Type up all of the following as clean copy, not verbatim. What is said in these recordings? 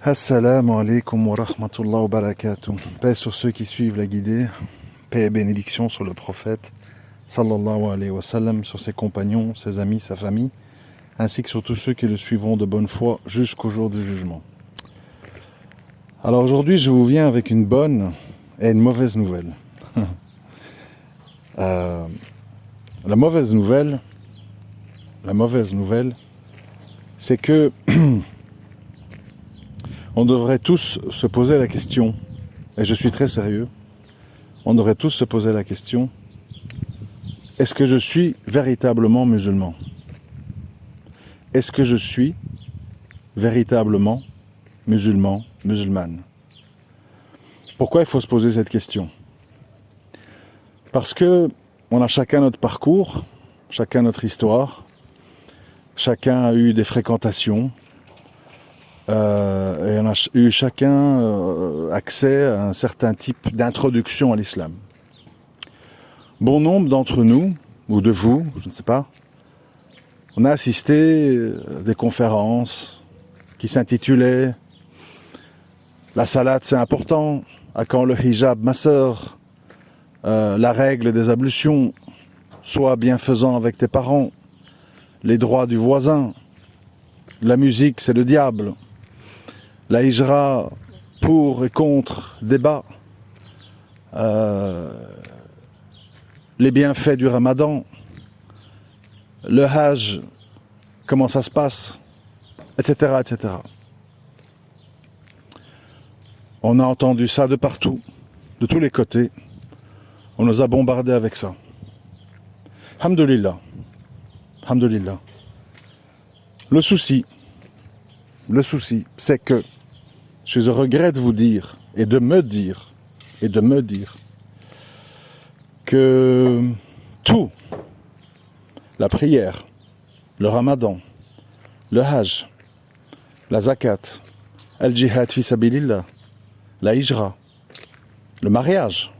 Assalamu alaikum wa rahmatullah wa barakatuh. Paix sur ceux qui suivent la guidée, paix et bénédiction sur le prophète, sallallahu alayhi wa sallam, sur ses compagnons, ses amis, sa famille, ainsi que sur tous ceux qui le suivront de bonne foi jusqu'au jour du jugement. Alors aujourd'hui, je vous viens avec une bonne et une mauvaise nouvelle. La mauvaise nouvelle, c'est que on devrait tous se poser la question, et je suis très sérieux, on devrait tous se poser la question, est-ce que je suis véritablement musulman? Est-ce que je suis véritablement musulmane? Pourquoi il faut se poser cette question? Parce que on a chacun notre parcours, chacun notre histoire, chacun a eu des fréquentations, et on a eu chacun accès à un certain type d'introduction à l'islam. Bon nombre d'entre nous, ou de vous, je ne sais pas, on a assisté à des conférences qui s'intitulaient « La salade c'est important »,« À quand le hijab ma sœur »,« La règle des ablutions »,« Sois bienfaisant avec tes parents »,« Les droits du voisin »,« La musique c'est le diable », la hijra pour et contre, débat, les bienfaits du ramadan, le hajj, comment ça se passe, etc., etc. On a entendu ça de partout, de tous les côtés. On nous a bombardés avec ça. Alhamdulillah. Alhamdulillah. Le souci, c'est que je regrette vous dire, et de me dire, que tout, la prière, le ramadan, le hajj, la zakat, al-jihad fi sabilillah, la hijra, le mariage,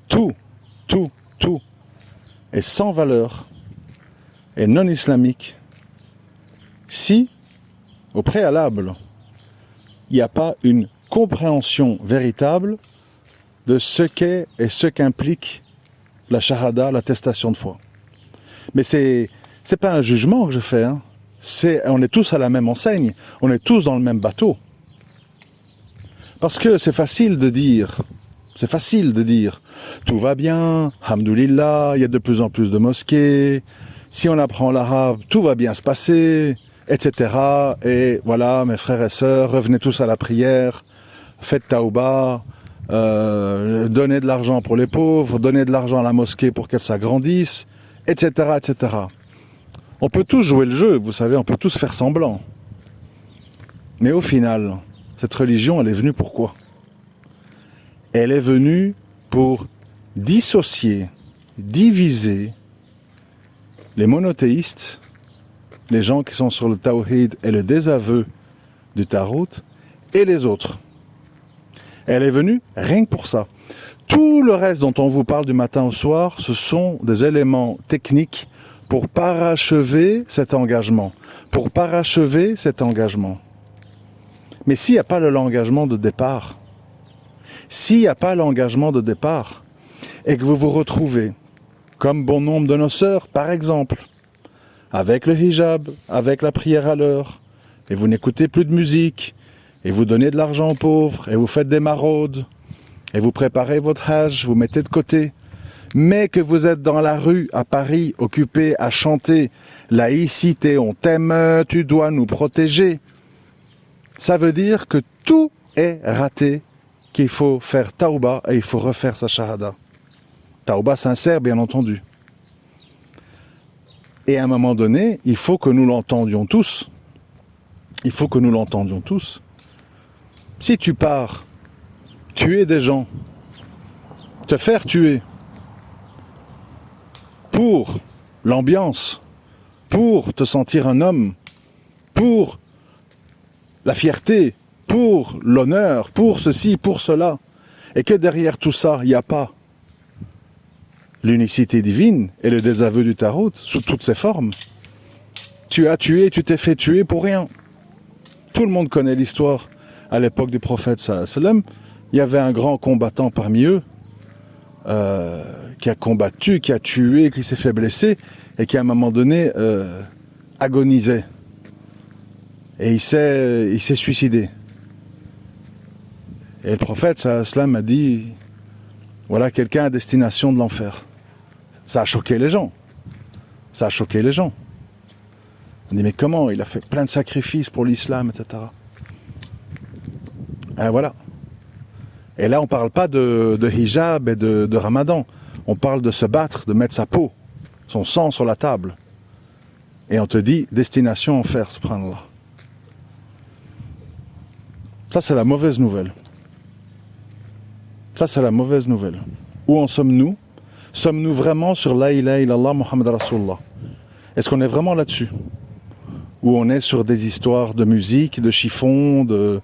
tout est sans valeur et non islamique si, au préalable, il n'y a pas une compréhension véritable de ce qu'est et ce qu'implique la shahada, l'attestation de foi. Mais c'est pas un jugement que je fais, hein. On est tous à la même enseigne, on est tous dans le même bateau. Parce que c'est facile de dire, tout va bien, alhamdoulilah, il y a de plus en plus de mosquées, si on apprend l'arabe, tout va bien se passer, etc. Et voilà, mes frères et sœurs, revenez tous à la prière, faites taouba, donnez de l'argent pour les pauvres, donnez de l'argent à la mosquée pour qu'elle s'agrandisse, etc., etc. On peut tous jouer le jeu, vous savez, on peut tous faire semblant. Mais au final, cette religion, elle est venue pourquoi? Elle est venue pour dissocier, diviser les monothéistes, les gens qui sont sur le tawhid et le désaveu du tarout, et les autres. Elle est venue rien que pour ça. Tout le reste dont on vous parle du matin au soir, ce sont des éléments techniques pour parachever cet engagement. Mais s'il n'y a pas l'engagement de départ, et que vous vous retrouvez, comme bon nombre de nos sœurs, par exemple, avec le hijab, avec la prière à l'heure, et vous n'écoutez plus de musique, et vous donnez de l'argent aux pauvres, et vous faites des maraudes, et vous préparez votre hajj, vous mettez de côté, mais que vous êtes dans la rue à Paris, occupé à chanter « Laïcité, on t'aime, tu dois nous protéger », ça veut dire que tout est raté, qu'il faut faire taouba et il faut refaire sa shahada. Taouba sincère, bien entendu. Et à un moment donné, il faut que nous l'entendions tous. Si tu pars tuer des gens, te faire tuer, pour l'ambiance, pour te sentir un homme, pour la fierté, pour l'honneur, pour ceci, pour cela, et que derrière tout ça, il n'y a pas l'unicité divine et le désaveu du tarout sous toutes ses formes. Tu as tué, tu t'es fait tuer pour rien. Tout le monde connaît l'histoire à l'époque du prophète sallallahu alayhi wa sallam. Il y avait un grand combattant parmi eux qui a combattu, qui a tué, qui s'est fait blesser et qui à un moment donné agonisait. Et il s'est suicidé. Et le prophète sallallahu alayhi wa sallam a dit, voilà quelqu'un à destination de l'enfer. Ça a choqué les gens. Ça a choqué les gens. On dit mais comment? Il a fait plein de sacrifices pour l'islam, etc. Et voilà. Et là on ne parle pas de hijab et de ramadan. On parle de se battre, de mettre sa peau, son sang sur la table. Et on te dit destination enfer, subhanallah. Ça c'est la mauvaise nouvelle. Ça c'est la mauvaise nouvelle. Où en sommes-nous? Sommes-nous vraiment sur la ilaha illallah Muhammad Rasulullah? Est-ce qu'on est vraiment là-dessus? Ou on est sur des histoires de musique, de chiffon, de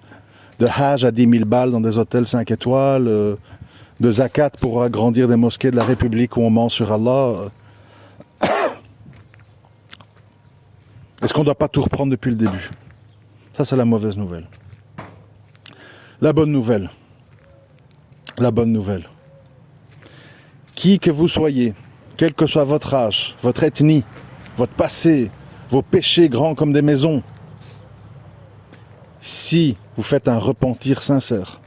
hajj à 10 000 balles dans des hôtels 5 étoiles, de zakat pour agrandir des mosquées de la République où on ment sur Allah? Est-ce qu'on ne doit pas tout reprendre depuis le début? Ça c'est la mauvaise nouvelle. La bonne nouvelle. La bonne nouvelle. Qui que vous soyez, quel que soit votre âge, votre ethnie, votre passé, vos péchés grands comme des maisons, si vous faites un repentir sincère,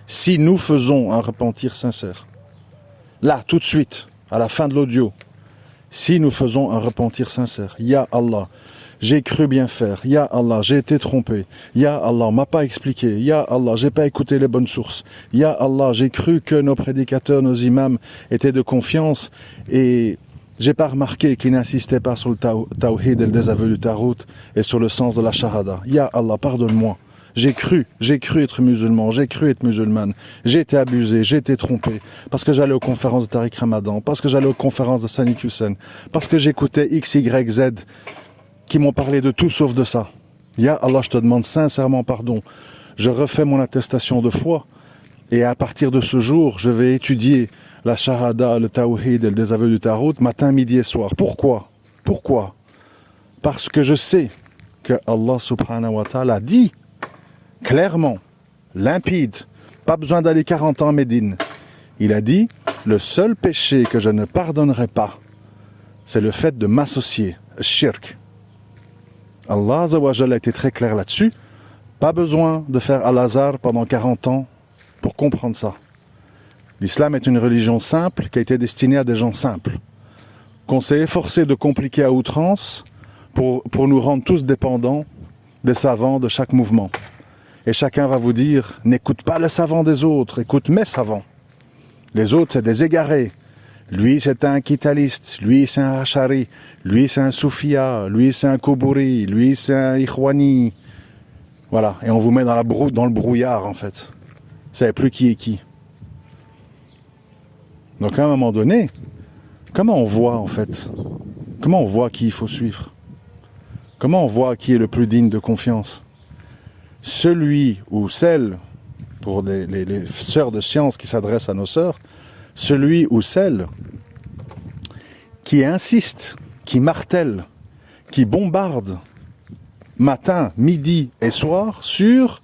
si nous faisons un repentir sincère, là, tout de suite, à la fin de l'audio, si nous faisons un repentir sincère, Ya Allah, j'ai cru bien faire, Ya Allah, j'ai été trompé, Ya Allah, on m'a pas expliqué, Ya Allah, j'ai pas écouté les bonnes sources, Ya Allah, j'ai cru que nos prédicateurs, nos imams étaient de confiance et j'ai pas remarqué qu'ils n'insistaient pas sur le tawhid et le désaveu du tarout et sur le sens de la shahada. Ya Allah, pardonne-moi. J'ai cru être musulman, j'ai cru être musulmane, j'ai été abusé, j'ai été trompé, parce que j'allais aux conférences de Tariq Ramadan, parce que j'allais aux conférences de Sadiq Hussein, parce que j'écoutais X, Y, Z, qui m'ont parlé de tout sauf de ça. Ya Allah, je te demande sincèrement pardon. Je refais mon attestation de foi, et à partir de ce jour, je vais étudier la shahada, le tawhid et le désaveu du tarout, matin, midi et soir. Pourquoi? Pourquoi? Parce que je sais que Allah subhanahu wa ta'ala dit clairement, limpide, pas besoin d'aller 40 ans à Médine. Il a dit, le seul péché que je ne pardonnerai pas, c'est le fait de m'associer, shirk. Allah azza wa jalla a été très clair là-dessus. Pas besoin de faire Al-Azhar pendant 40 ans pour comprendre ça. L'islam est une religion simple qui a été destinée à des gens simples, qu'on s'est efforcé de compliquer à outrance pour nous rendre tous dépendants des savants de chaque mouvement. Et chacun va vous dire, n'écoute pas les savants des autres, écoute mes savants. Les autres, c'est des égarés. Lui, c'est un quitaliste, lui, c'est un hachari, lui, c'est un soufia, lui, c'est un koubouri, lui, c'est un ikhwani. Voilà, et on vous met dans le brouillard, en fait. Vous savez plus qui est qui. Donc à un moment donné, comment on voit en fait? Comment on voit qui il faut suivre? Comment on voit qui est le plus digne de confiance? Celui ou celle, pour les sœurs de science qui s'adressent à nos sœurs, celui ou celle qui insiste, qui martèle, qui bombarde matin, midi et soir sur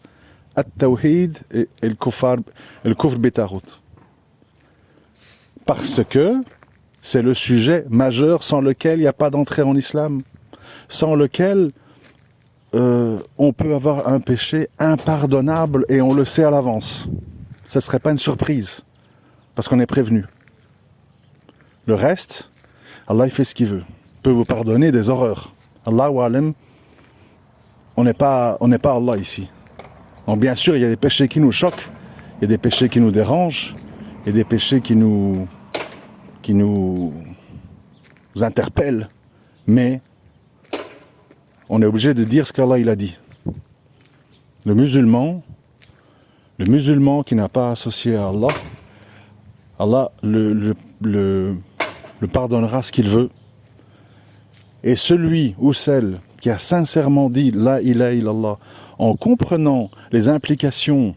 at-tawhid et le kufr bitarout. Parce que c'est le sujet majeur sans lequel il n'y a pas d'entrée en islam, sans lequel on peut avoir un péché impardonnable et on le sait à l'avance. Ce ne serait pas une surprise, parce qu'on est prévenu. Le reste, Allah il fait ce qu'il veut. Il peut vous pardonner des horreurs. Allahu alam, on n'est pas Allah ici. Donc bien sûr, il y a des péchés qui nous choquent, il y a des péchés qui nous dérangent, il y a des péchés qui nous interpellent, mais on est obligé de dire ce qu'Allah il a dit. Le musulman qui n'a pas associé à Allah, Allah le pardonnera ce qu'il veut. Et celui ou celle qui a sincèrement dit La ilaha illallah, en comprenant les implications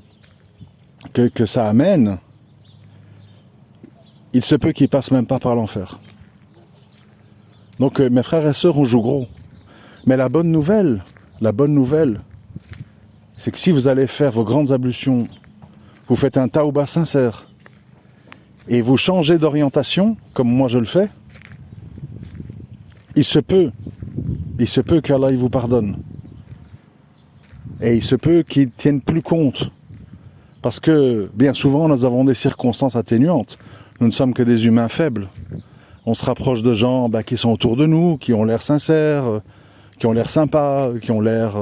que ça amène, il se peut qu'il passe même pas par l'enfer. Donc mes frères et sœurs, on joue gros. Mais la bonne nouvelle, c'est que si vous allez faire vos grandes ablutions, vous faites un taouba sincère, et vous changez d'orientation, comme moi je le fais, il se peut qu'Allah il vous pardonne. Et il se peut qu'il ne tienne plus compte. Parce que, bien souvent, nous avons des circonstances atténuantes. Nous ne sommes que des humains faibles. On se rapproche de gens qui sont autour de nous, qui ont l'air sincères, qui ont l'air sympas, qui ont l'air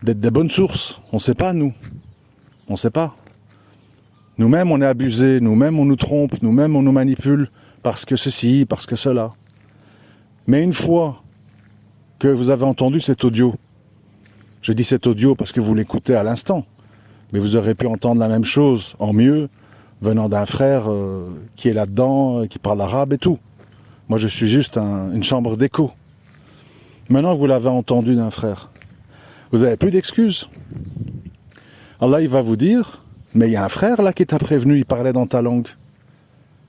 d'être des bonnes sources. On ne sait pas, nous. On ne sait pas. Nous-mêmes, on est abusés. Nous-mêmes, on nous trompe. Nous-mêmes, on nous manipule. Parce que ceci, parce que cela. Mais une fois que vous avez entendu cet audio, je dis cet audio parce que vous l'écoutez à l'instant, mais vous aurez pu entendre la même chose en mieux venant d'un frère qui est là-dedans, qui parle arabe et tout. Moi, je suis juste une chambre d'écho. Maintenant que vous l'avez entendu d'un frère, vous n'avez plus d'excuses. Allah, il va vous dire, mais il y a un frère là qui t'a prévenu, il parlait dans ta langue.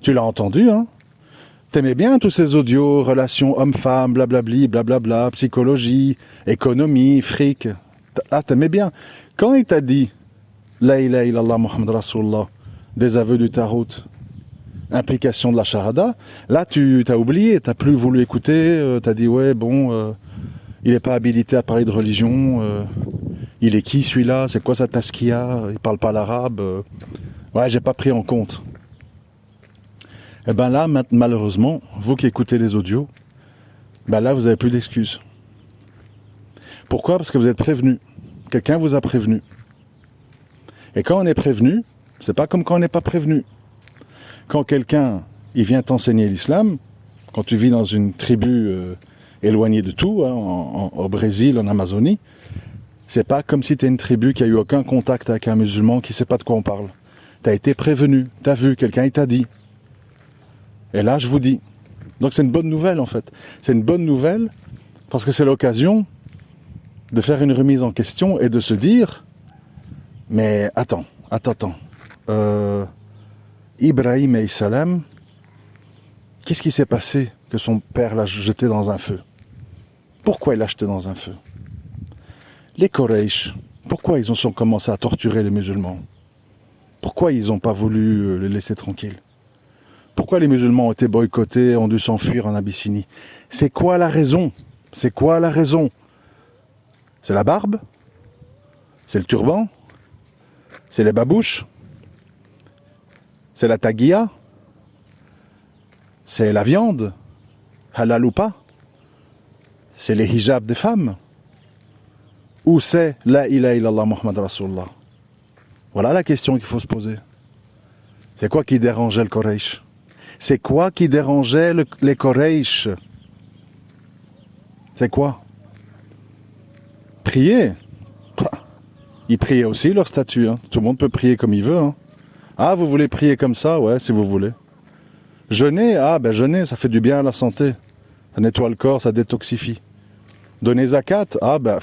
Tu l'as entendu, hein? T'aimais bien tous ces audios, relations homme-femme, blablabli, blablabla, psychologie, économie, fric. Ah, t'aimais bien. Quand il t'a dit La ilaha illallah Muhammad Rasulullah, des aveux du Tarot, implication de la Shahada, là tu t'as oublié, t'as plus voulu écouter, t'as dit ouais bon, il n'est pas habilité à parler de religion, il est qui celui-là, c'est quoi sa taskia, il parle pas l'arabe, ouais j'ai pas pris en compte. Et ben là, malheureusement, vous qui écoutez les audios, ben là vous n'avez plus d'excuses. Pourquoi ? Parce que vous êtes prévenu. Quelqu'un vous a prévenu. Et quand on est prévenu, c'est pas comme quand on n'est pas prévenu. Quand quelqu'un, il vient t'enseigner l'islam, quand tu vis dans une tribu éloignée de tout, hein, au Brésil, en Amazonie, c'est pas comme si tu es une tribu qui a eu aucun contact avec un musulman qui sait pas de quoi on parle. Tu as été prévenu, tu as vu, quelqu'un il t'a dit. Et là, je vous dis. Donc c'est une bonne nouvelle en fait. C'est une bonne nouvelle parce que c'est l'occasion de faire une remise en question et de se dire mais attends. Ibrahim alayhi salam, qu'est-ce qui s'est passé que son père l'a jeté dans un feu ? Pourquoi il l'a jeté dans un feu ? Les Quraysh, pourquoi ils ont commencé à torturer les musulmans ? Pourquoi ils n'ont pas voulu les laisser tranquilles ? Pourquoi les musulmans ont été boycottés, ont dû s'enfuir en Abyssinie ? C'est quoi la raison ? C'est quoi la raison ? C'est la barbe ? C'est le turban ? C'est les babouches ? C'est la taguia ? C'est la viande ? Halal ou pas ? C'est les hijabs des femmes ? Ou c'est la ilaha illallah Muhammad Rasulullah ? Voilà la question qu'il faut se poser. C'est quoi qui dérangeait le Quraysh ? C'est quoi qui dérangeait les Quraysh ? C'est quoi ? Prier. Ils priaient aussi leur statut. Hein. Tout le monde peut prier comme il veut. Hein. Ah, vous voulez prier comme ça ? Ouais, si vous voulez. Jeûner ? Ah, ben jeûner, ça fait du bien à la santé. Ça nettoie le corps, ça détoxifie. Donner zakat ? Ah, ben,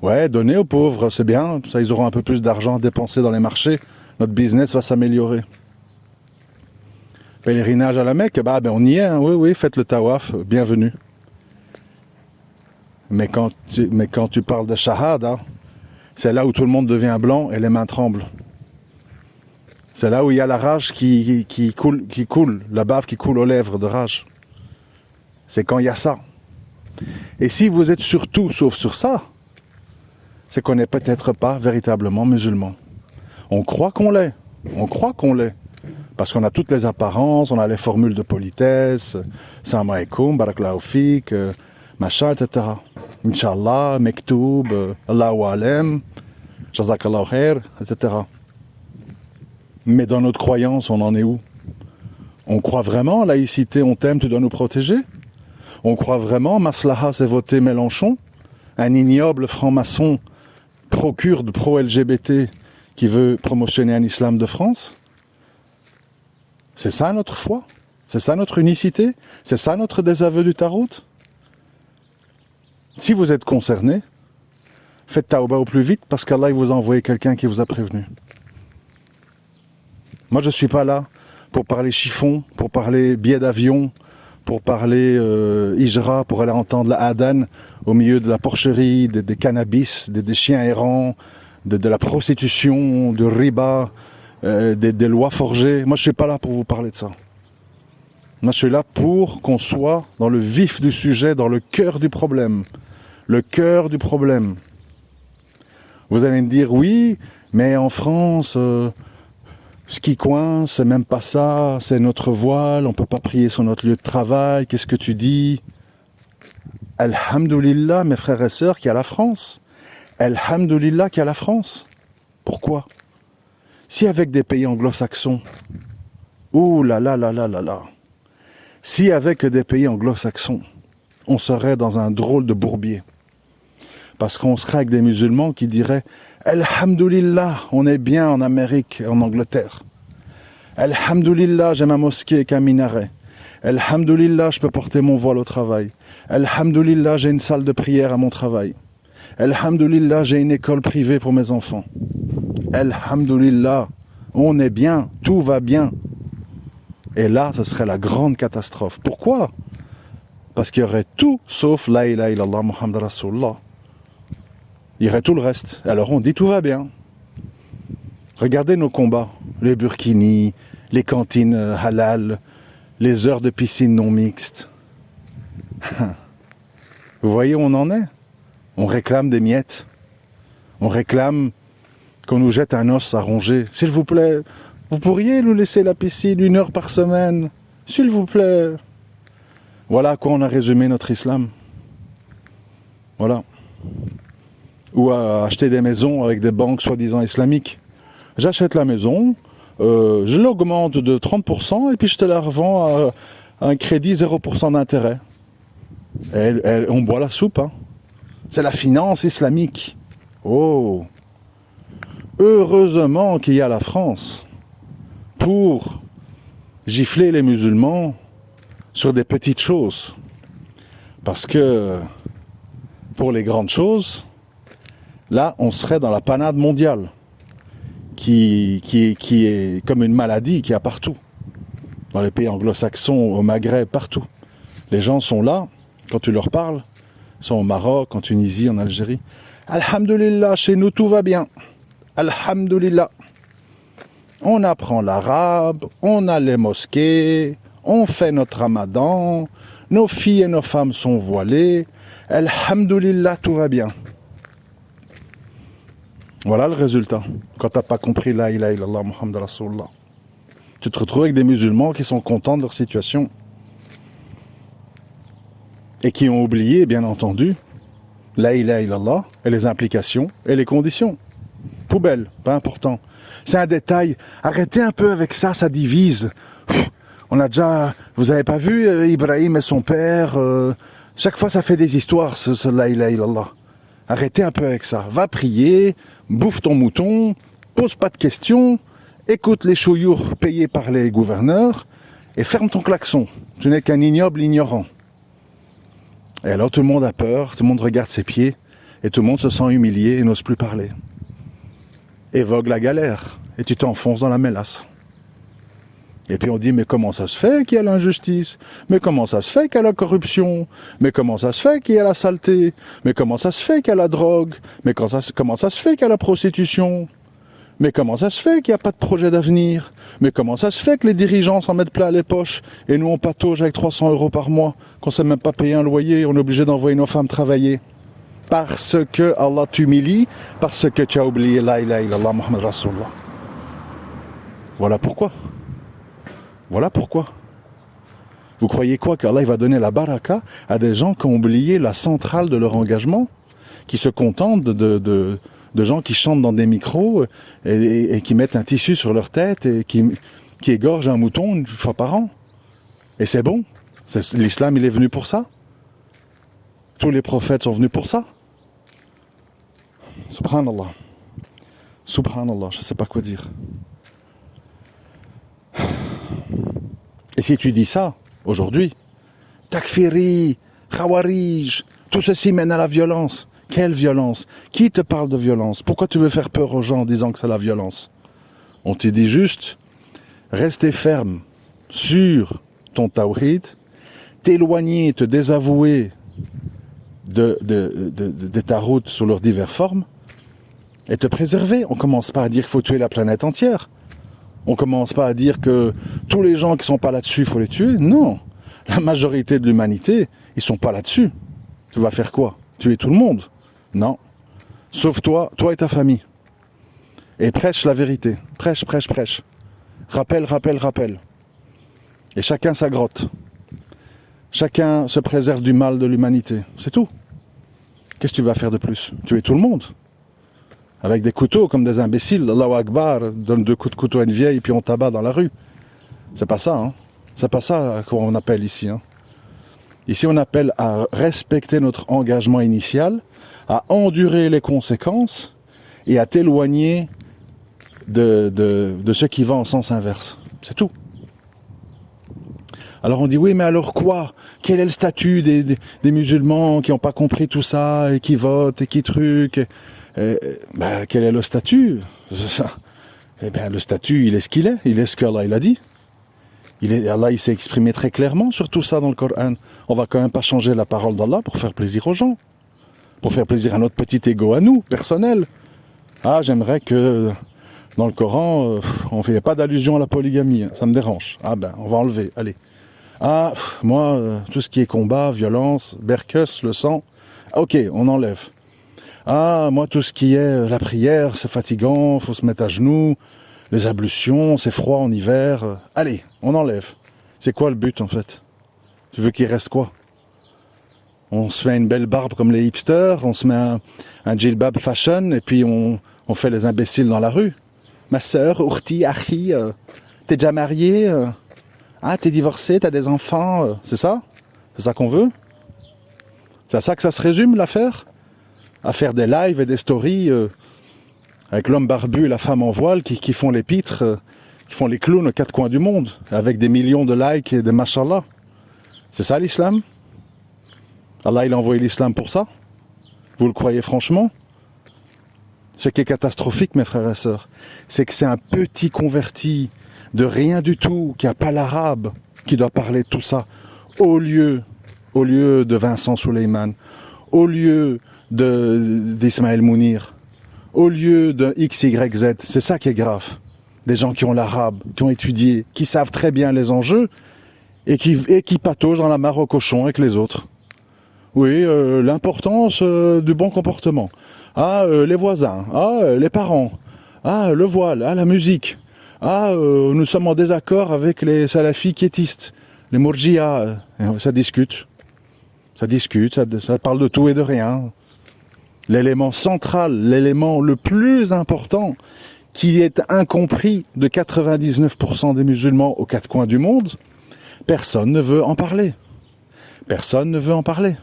ouais, donner aux pauvres, c'est bien. Ça, ils auront un peu plus d'argent à dépenser dans les marchés. Notre business va s'améliorer. Pèlerinage à la Mecque, ben on y est, hein. Oui, faites le tawaf, bienvenue. Mais quand tu parles de shahada, c'est là où tout le monde devient blanc et les mains tremblent. C'est là où il y a la rage qui coule, la bave qui coule aux lèvres de rage. C'est quand il y a ça. Et si vous êtes sur tout sauf sur ça, c'est qu'on n'est peut-être pas véritablement musulman. On croit qu'on l'est. Parce qu'on a toutes les apparences, on a les formules de politesse, salam alaikum, barakallahu fik, machin, etc. Inch'Allah, mektoub, Allahu alem, jazakallahu khair, etc. Mais dans notre croyance, on en est où ? On croit vraiment à laïcité, on t'aime, tu dois nous protéger ? On croit vraiment, maslaha, c'est voter Mélenchon, un ignoble franc-maçon pro-kurde, pro-LGBT qui veut promotionner un islam de France ? C'est ça notre foi ? C'est ça notre unicité ? C'est ça notre désaveu du Tarot ? Si vous êtes concerné, faites tauba au plus vite parce qu'Allah vous a envoyé quelqu'un qui vous a prévenu. Moi je ne suis pas là pour parler chiffon, pour parler billets d'avion, pour parler Hijra, pour aller entendre la Adhan au milieu de la porcherie, des cannabis, des chiens errants, de la prostitution, du riba, des lois forgées. Moi, je suis pas là pour vous parler de ça. Moi, je suis là pour qu'on soit dans le vif du sujet, dans le cœur du problème. Le cœur du problème. Vous allez me dire, oui, mais en France, ce qui coince, c'est même pas ça, c'est notre voile, on peut pas prier sur notre lieu de travail, qu'est-ce que tu dis? Alhamdulillah, mes frères et sœurs, qu'il y a la France. Alhamdulillah, qu'il y a la France. Pourquoi? Si avec des pays anglo-saxons, ouh là là là là là là, si avec des pays anglo-saxons, on serait dans un drôle de bourbier. Parce qu'on serait avec des musulmans qui diraient « Alhamdulillah, on est bien en Amérique et en Angleterre. Alhamdulillah, j'ai ma mosquée avec un minaret. Alhamdulillah, je peux porter mon voile au travail. Alhamdulillah, j'ai une salle de prière à mon travail. Alhamdulillah, j'ai une école privée pour mes enfants. Alhamdulillah, on est bien, tout va bien. » Et là, ce serait la grande catastrophe. Pourquoi? Parce qu'il y aurait tout sauf La ilaha illallah Muhammad Rasulullah. Il y aurait tout le reste. Alors on dit tout va bien. Regardez nos combats. Les burkinis, les cantines halal, les heures de piscine non mixtes. Vous voyez où on en est? On réclame des miettes. On réclame qu'on nous jette un os à ronger. S'il vous plaît, vous pourriez nous laisser la piscine 1 heure par semaine? S'il vous plaît. Voilà à quoi on a résumé notre islam. Voilà. Ou à acheter des maisons avec des banques soi-disant islamiques. J'achète la maison, je l'augmente de 30% et puis je te la revends à un crédit 0% d'intérêt. On boit la soupe, hein. C'est la finance islamique. Oh! Heureusement qu'il y a la France pour gifler les musulmans sur des petites choses. Parce que pour les grandes choses, là, on serait dans la panade mondiale, qui est comme une maladie qu'il y a partout. Dans les pays anglo-saxons, au Maghreb, partout. Les gens sont là, quand tu leur parles, ils sont au Maroc, en Tunisie, en Algérie. Alhamdulillah, chez nous, tout va bien. Alhamdulillah. On apprend l'arabe, on a les mosquées, on fait notre ramadan, nos filles et nos femmes sont voilées. Alhamdulillah, tout va bien. Voilà le résultat. Quand tu n'as pas compris la ilaha illallah Muhammad Rasulullah. Tu te retrouves avec des musulmans qui sont contents de leur situation. Et qui ont oublié, bien entendu, la ilaha illallah et les implications et les conditions. Poubelle, pas important. C'est un détail. Arrêtez un peu avec ça, ça divise. On a déjà... Vous avez pas vu Ibrahim et son père chaque fois ça fait des histoires, ce la ilaha illallah. Arrêtez un peu avec ça. Va prier, bouffe ton mouton, pose pas de questions, écoute les chouyours payés par les gouverneurs et ferme ton klaxon. Tu n'es qu'un ignoble ignorant. Et alors tout le monde a peur, tout le monde regarde ses pieds et tout le monde se sent humilié et n'ose plus parler. Et vogue la galère et tu t'enfonces dans la mélasse. Et puis on dit, mais comment ça se fait qu'il y a l'injustice? Mais comment ça se fait qu'il y a la corruption? Mais comment ça se fait qu'il y a la saleté? Mais comment ça se fait qu'il y a la drogue? Mais comment ça se fait qu'il y a la prostitution? Mais comment ça se fait qu'il n'y a pas de projet d'avenir? Mais comment ça se fait que les dirigeants s'en mettent plein les poches et nous on patauge avec 300 € par mois, qu'on ne sait même pas payer un loyer, on est obligé d'envoyer nos femmes travailler? Parce que Allah t'humilie, parce que tu as oublié la ilaha illallah Muhammad Rasulullah. Voilà pourquoi. Voilà pourquoi. Vous croyez quoi, qu'Allah va donner la baraka à des gens qui ont oublié la centrale de leur engagement, qui se contentent de gens qui chantent dans des micros et qui mettent un tissu sur leur tête et qui égorgent un mouton 1 fois par an? Et c'est bon. L'islam, il est venu pour ça. Tous les prophètes sont venus pour ça. Subhanallah. Subhanallah, je ne sais pas quoi dire. Et si tu dis ça, aujourd'hui, takfiri, khawarij, tout ceci mène à la violence. Quelle violence? Qui te parle de violence? Pourquoi tu veux faire peur aux gens en disant que c'est la violence? On te dit juste, restez ferme sur ton tawhid, t'éloigner, te désavouer de ta route sous leurs diverses formes et te préserver. On ne commence pas à dire qu'il faut tuer la planète entière. On ne commence pas à dire que tous les gens qui ne sont pas là-dessus, il faut les tuer. Non. La majorité de l'humanité, ils ne sont pas là-dessus. Tu vas faire quoi? Tuer tout le monde? Non. Sauf toi et ta famille. Et prêche la vérité. Prêche. Rappelle. Et chacun sa grotte. Chacun se préserve du mal de l'humanité. C'est tout. Qu'est-ce que tu vas faire de plus? Tuer tout le monde? Avec des couteaux comme des imbéciles. Allahu Akbar, donne 2 coups de couteau à une vieille et puis on tabac dans la rue. C'est pas ça, hein. C'est pas ça qu'on appelle ici, hein. Ici, on appelle à respecter notre engagement initial, à endurer les conséquences et à t'éloigner de ce qui va en sens inverse. C'est tout. Alors on dit, oui, mais alors quoi? Quel est le statut des musulmans qui n'ont pas compris tout ça et qui votent et qui truquent? Quel est le statut? Eh bien, le statut, il est ce qu'il est. Il est ce qu'Allah il a dit. Allah il s'est exprimé très clairement sur tout ça dans le Coran. On va quand même pas changer la parole d'Allah pour faire plaisir aux gens. Pour faire plaisir à notre petit ego à nous, personnel. Ah, j'aimerais que dans le Coran, on ne fait pas d'allusion à la polygamie. Ça me dérange. Ah ben, on va enlever. Allez. Ah, moi, tout ce qui est combat, violence, berkus, le sang. Ok, on enlève. Ah, moi, tout ce qui est la prière, c'est fatigant, faut se mettre à genoux. Les ablutions, c'est froid en hiver. Allez, on enlève. C'est quoi le but, en fait? Tu veux qu'il reste quoi? On se fait une belle barbe comme les hipsters, on se met un djilbab fashion, et puis on fait les imbéciles dans la rue. Ma sœur, Ourti, Achi, t'es déjà mariée? Ah, t'es divorcé, t'as des enfants? C'est ça? C'est ça qu'on veut? C'est à ça que ça se résume, l'affaire? À faire des lives et des stories avec l'homme barbu et la femme en voile qui font les pitres, qui font les clowns aux 4 coins du monde, avec des millions de likes et des mashallah. C'est ça l'islam? Allah il a envoyé l'islam pour ça? Vous le croyez franchement? Ce qui est catastrophique, mes frères et sœurs, c'est que c'est un petit converti de rien du tout, qui n'a pas l'arabe, qui doit parler de tout ça, au lieu de Vincent Souleyman, au lieu d'Ismaël Mounir, au lieu de XYZ. C'est ça qui est grave. Des gens qui ont l'arabe, qui ont étudié, qui savent très bien les enjeux et qui pataugent dans la mare au cochon avec les autres. Oui, l'importance du bon comportement. Ah, les voisins. Ah, les parents. Ah, le voile. Ah, la musique. Ah, nous sommes en désaccord avec les salafis quiétistes. Les mourjias. Ça discute. Ça parle de tout et de rien. L'élément central, l'élément le plus important, qui est incompris de 99% des musulmans aux 4 coins du monde, personne ne veut en parler. Personne ne veut en parler.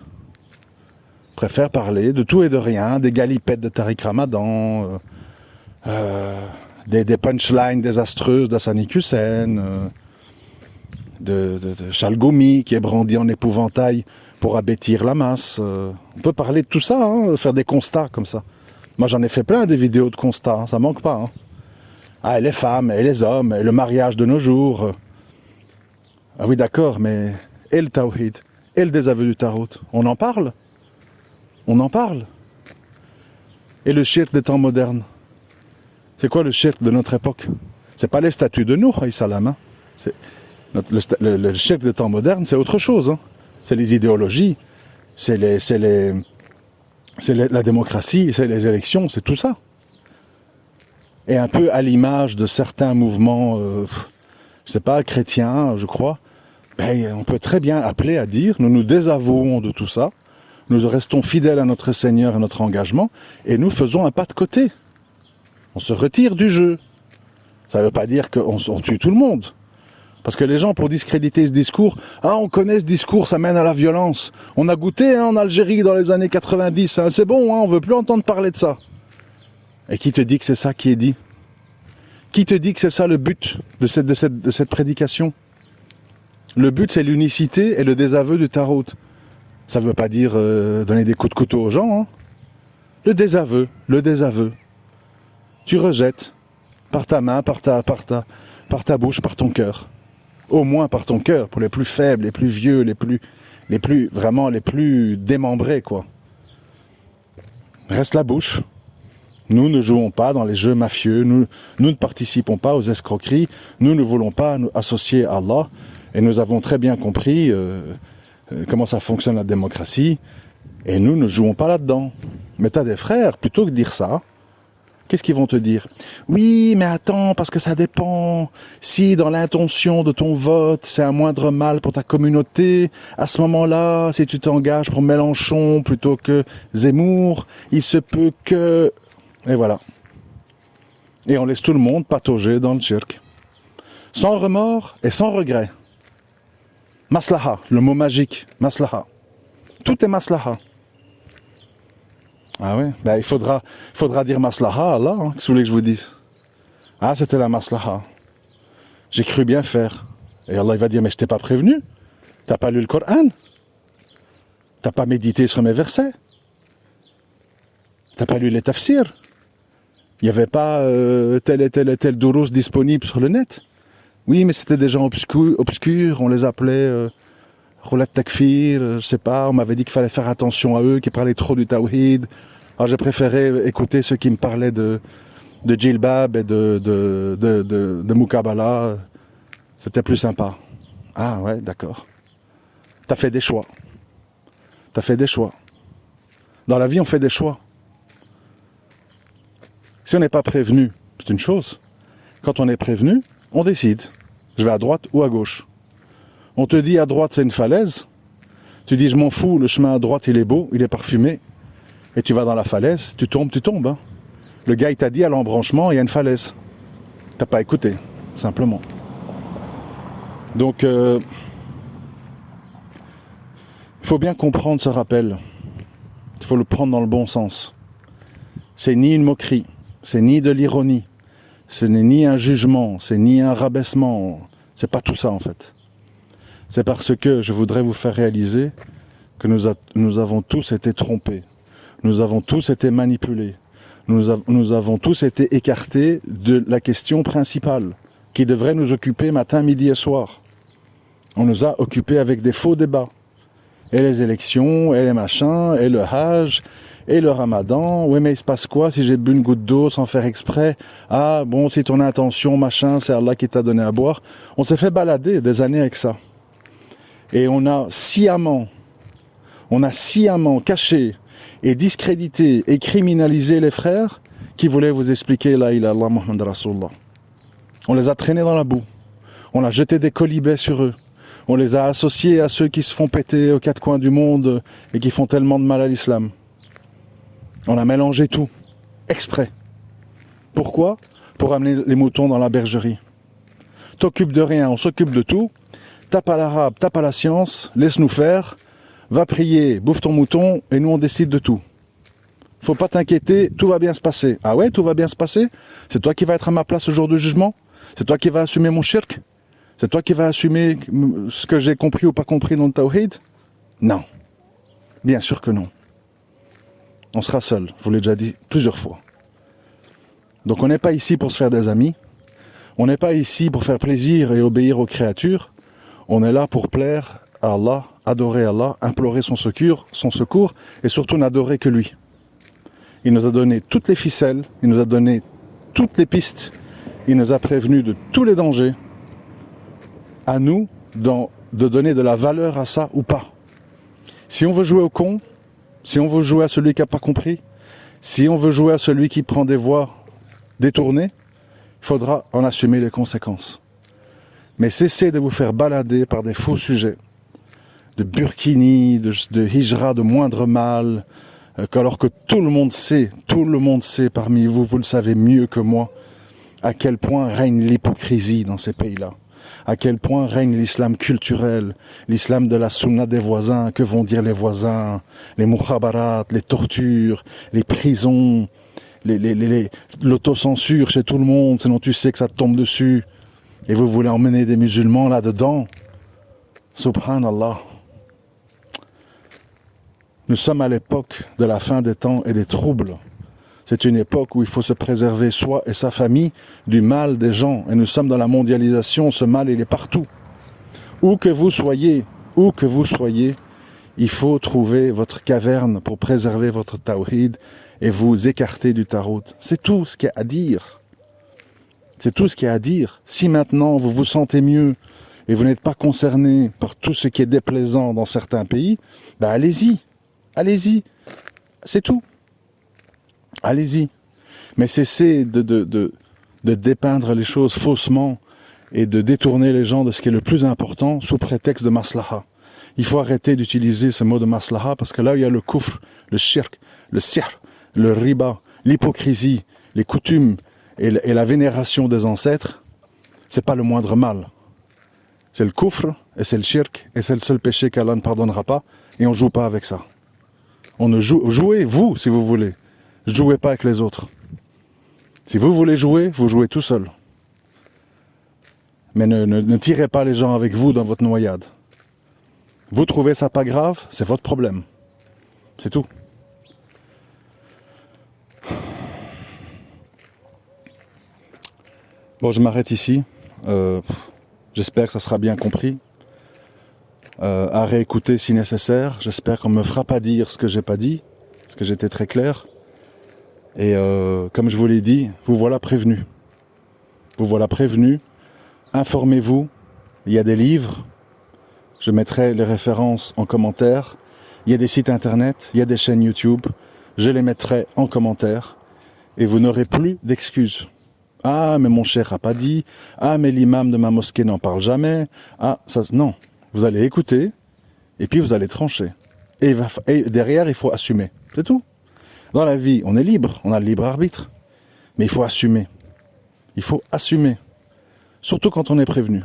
Préfère parler de tout et de rien, des galipettes de Tariq Ramadan, des punchlines désastreuses d'Hassani Hussein, de Chalgoumi qui est brandi en épouvantail pour abêtir la masse. On peut parler de tout ça, hein, faire des constats comme ça. Moi j'en ai fait plein des vidéos de constats, hein, ça manque pas. Hein. Ah, et les femmes, et les hommes, et le mariage de nos jours. Ah oui d'accord, mais et le tawhid, et le désaveu du tarot, on en parle? On en parle. Et le shirk des temps modernes. C'est quoi le shirk de notre époque? C'est pas les statues de Nuh, alayhi salam. Hein. Le shirk des temps modernes, c'est autre chose. Hein. C'est les idéologies, c'est la démocratie, c'est les élections, c'est tout ça. Et un peu à l'image de certains mouvements, je sais pas, chrétiens, je crois, ben, on peut très bien appeler à dire, nous nous désavouons de tout ça, nous restons fidèles à notre Seigneur et notre engagement, et nous faisons un pas de côté. On se retire du jeu. Ça ne veut pas dire qu'on tue tout le monde. Parce que les gens, pour discréditer ce discours, ah, on connaît ce discours, ça mène à la violence. On a goûté hein, en Algérie dans les années 90, hein, c'est bon, hein, on veut plus entendre parler de ça. Et qui te dit que c'est ça qui est dit? Qui te dit que c'est ça le but de cette prédication? Le but, c'est l'unicité et le désaveu du tarot. Ça ne veut pas dire donner des coups de couteau aux gens. Hein. Le désaveu. Tu rejettes par ta main, par ta bouche, par ton cœur. Au moins par ton cœur, pour les plus faibles, les plus vieux, les plus démembrés, quoi. Reste la bouche. Nous ne jouons pas dans les jeux mafieux, nous ne participons pas aux escroqueries, nous ne voulons pas nous associer à Allah, et nous avons très bien compris comment ça fonctionne la démocratie, et nous ne jouons pas là-dedans. Mais tu as des frères, plutôt que de dire ça, qu'est-ce qu'ils vont te dire? Oui, mais attends, parce que ça dépend. Si dans l'intention de ton vote, c'est un moindre mal pour ta communauté, à ce moment-là, si tu t'engages pour Mélenchon plutôt que Zemmour, il se peut que... Et voilà. Et on laisse tout le monde patauger dans le shirk. Sans remords et sans regret. Maslaha, le mot magique, maslaha. Tout est maslaha. Ah ouais, ben il faudra dire maslaha là, hein, qu'est-ce que vous voulez que je vous dise? Ah, c'était la maslaha. J'ai cru bien faire. Et Allah il va dire, mais je t'ai pas prévenu. T'as pas lu le Coran. T'as pas médité sur mes versets. T'as pas lu les tafsirs. Il n'y avait pas tel et tel douros disponible sur le net. Oui, mais c'était des gens obscurs, on les appelait Roulat Takfir, je sais pas, on m'avait dit qu'il fallait faire attention à eux, qui parlaient trop du Tawhid. Alors j'ai préféré écouter ceux qui me parlaient de Djilbab et de Mukabala. C'était plus sympa. Ah ouais, d'accord. T'as fait des choix. T'as fait des choix. Dans la vie, on fait des choix. Si on n'est pas prévenu, c'est une chose. Quand on est prévenu, on décide. Je vais à droite ou à gauche. On te dit à droite c'est une falaise. Tu dis je m'en fous, le chemin à droite il est beau, il est parfumé. Et tu vas dans la falaise, tu tombes. Hein. Le gars il t'a dit à l'embranchement il y a une falaise. T'as pas écouté, simplement. Donc il faut bien comprendre ce rappel. Il faut le prendre dans le bon sens. C'est ni une moquerie. C'est ni de l'ironie, ce n'est ni un jugement, c'est ni un rabaissement, c'est pas tout ça en fait. C'est parce que je voudrais vous faire réaliser que nous avons tous été trompés, nous avons tous été manipulés, nous avons tous été écartés de la question principale qui devrait nous occuper matin, midi et soir. On nous a occupés avec des faux débats. Et les élections, et les machins, et le Hajj, et le Ramadan. Oui, mais il se passe quoi si j'ai bu une goutte d'eau sans faire exprès? Ah, bon, si ton intention, machin, c'est Allah qui t'a donné à boire. On s'est fait balader des années avec ça. Et on a sciemment caché et discrédité et criminalisé les frères qui voulaient vous expliquer la ilaha illallah Muhammad Rasulullah. On les a traînés dans la boue. On a jeté des colibets sur eux. On les a associés à ceux qui se font péter aux quatre coins du monde et qui font tellement de mal à l'islam. On a mélangé tout, exprès. Pourquoi? Pour amener les moutons dans la bergerie. T'occupes de rien, on s'occupe de tout. T'as pas l'arabe, t'as pas la science, laisse-nous faire. Va prier, bouffe ton mouton et nous on décide de tout. Faut pas t'inquiéter, tout va bien se passer. Ah ouais, tout va bien se passer? C'est toi qui vas être à ma place au jour du jugement? C'est toi qui vas assumer mon shirk? C'est toi qui vas assumer ce que j'ai compris ou pas compris dans le Tawhid? Non. Bien sûr que non. On sera seul, je vous l'ai déjà dit plusieurs fois. Donc on n'est pas ici pour se faire des amis. On n'est pas ici pour faire plaisir et obéir aux créatures. On est là pour plaire à Allah, adorer Allah, implorer son secours et surtout n'adorer que lui. Il nous a donné toutes les ficelles, il nous a donné toutes les pistes, il nous a prévenus de tous les dangers. À nous de donner de la valeur à ça ou pas. Si on veut jouer au con, si on veut jouer à celui qui n'a pas compris, si on veut jouer à celui qui prend des voies détournées, il faudra en assumer les conséquences. Mais cessez de vous faire balader par des faux sujets, de burkini, de hijra, de moindre mal, alors que tout le monde sait parmi vous, vous le savez mieux que moi, à quel point règne l'hypocrisie dans ces pays-là. À quel point règne l'islam culturel, l'islam de la sunna des voisins, que vont dire les voisins, les mukhabarat, les tortures, les prisons, l'autocensure chez tout le monde, sinon tu sais que ça te tombe dessus. Et vous voulez emmener des musulmans là-dedans? Subhanallah. Nous sommes à l'époque de la fin des temps et des troubles. C'est une époque où il faut se préserver soi et sa famille du mal des gens. Et nous sommes dans la mondialisation, ce mal il est partout. Où que vous soyez, il faut trouver votre caverne pour préserver votre tawhid et vous écarter du tarot. C'est tout ce qu'il y a à dire. C'est tout ce qu'il y a à dire. Si maintenant vous vous sentez mieux et vous n'êtes pas concerné par tout ce qui est déplaisant dans certains pays, ben allez-y. Allez-y. C'est tout. Allez-y. Mais cessez de dépeindre les choses faussement et de détourner les gens de ce qui est le plus important sous prétexte de maslaha. Il faut arrêter d'utiliser ce mot de maslaha parce que là où il y a le kufr, le shirk, le sihr, le riba, l'hypocrisie, les coutumes et la vénération des ancêtres, c'est pas le moindre mal. C'est le kufr et c'est le shirk et c'est le seul péché qu'Allah ne pardonnera pas et on joue pas avec ça. Jouez vous si vous voulez. Jouez pas avec les autres. Si vous voulez jouer, vous jouez tout seul. Mais ne tirez pas les gens avec vous dans votre noyade. Vous trouvez ça pas grave, c'est votre problème. C'est tout. Bon, je m'arrête ici. J'espère que ça sera bien compris. À réécouter si nécessaire. J'espère qu'on me fera pas dire ce que j'ai pas dit, parce que j'étais très clair. Et comme je vous l'ai dit, vous voilà prévenu. Vous voilà prévenu. Informez-vous. Il y a des livres. Je mettrai les références en commentaire. Il y a des sites internet. Il y a des chaînes YouTube. Je les mettrai en commentaire. Et vous n'aurez plus d'excuses. Ah, mais mon cher a pas dit. Ah, mais l'imam de ma mosquée n'en parle jamais. Ah, ça, non. Vous allez écouter. Et puis vous allez trancher. Et derrière, il faut assumer. C'est tout. Dans la vie, on est libre, on a le libre arbitre. Mais il faut assumer. Il faut assumer. Surtout quand on est prévenu.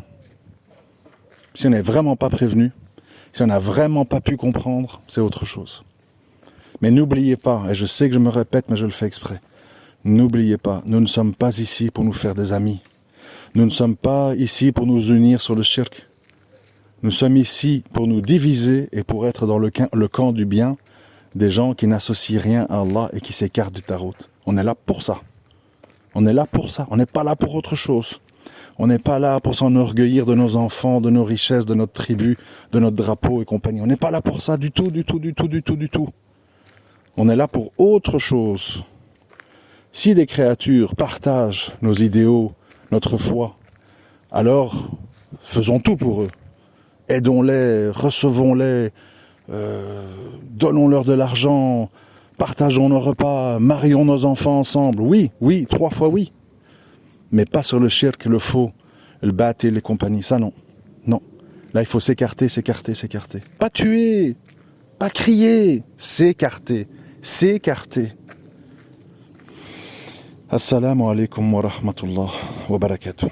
Si on n'est vraiment pas prévenu, si on n'a vraiment pas pu comprendre, c'est autre chose. Mais n'oubliez pas, et je sais que je me répète, mais je le fais exprès. N'oubliez pas, nous ne sommes pas ici pour nous faire des amis. Nous ne sommes pas ici pour nous unir sur le shirk. Nous sommes ici pour nous diviser et pour être dans le camp du bien, des gens qui n'associent rien à Allah et qui s'écartent du tarot. On est là pour ça. On est là pour ça. On n'est pas là pour autre chose. On n'est pas là pour s'enorgueillir de nos enfants, de nos richesses, de notre tribu, de notre drapeau et compagnie. On n'est pas là pour ça du tout, du tout, du tout, du tout, du tout. On est là pour autre chose. Si des créatures partagent nos idéaux, notre foi, alors faisons tout pour eux. Aidons-les, recevons-les, donnons-leur de l'argent, partageons nos repas, marions nos enfants ensemble. Oui, 3 fois oui. Mais pas sur le shirk, le faux, le batil, les compagnies. Ça non. Non. Là, il faut s'écarter. Pas tuer, pas crier, s'écarter. Assalamu alaikum wa rahmatullah wa barakatuh.